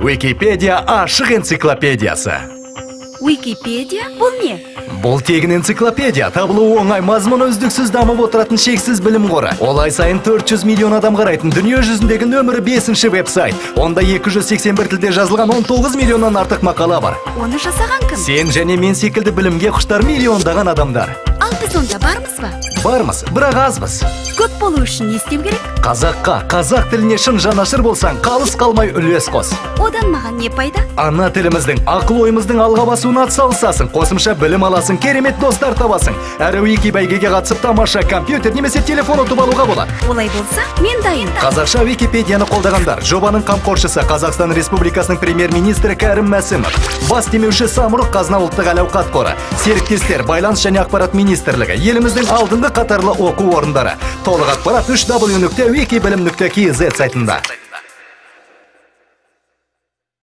Википедия ашық энциклопедиясы. Википедия? Бұл не? Бұл тегін энциклопедия, табылуы оңай, мазмұны үздіксіз дамып отыратын шексіз білім қоры. Ол ай сайын 400 миллион адам қарайтын дүние жүзіндегі нөмірі 5-ші веб-сайт. Онда 281 тілде жазылған 19 миллионнан артық мақала бар. Оны жасаған кім? Сен және мен секілді білімге құштар миллиондаған адамдар. Ал біз онда бармыз ба? Бармыз, бірақ азбыз. Көп болу үшін не істеу керек? Қазаққа, қазақ тіліне шын жанашыр болсаң, қалыс қалмай үлес қос. Одан маған не пайда? Ана тіліміздің, ақыл ойымыздың алға басуына атсалысасың, қосымша білім аласың, керемет достар табасың. Әрі Вики бәйгеге қатысып тамаша компьютер немесе телефон ұтып алуға болады. Олай болса, мен дайын. Қазақша Википедияны қолдағандар: жобаның қамқоршысы Қазақстан Республикасының премьер-министрі Кәрім Мәсімов, бас демеуші Самұрық Қазына ұлттық әл-ауқат қоры, серіктестер Байланыс және ақпарат министрлігі, еліміздің алдыңғы қатарлы оқу орындары. Толық ақпарат www.wikibilim.kz сайтында.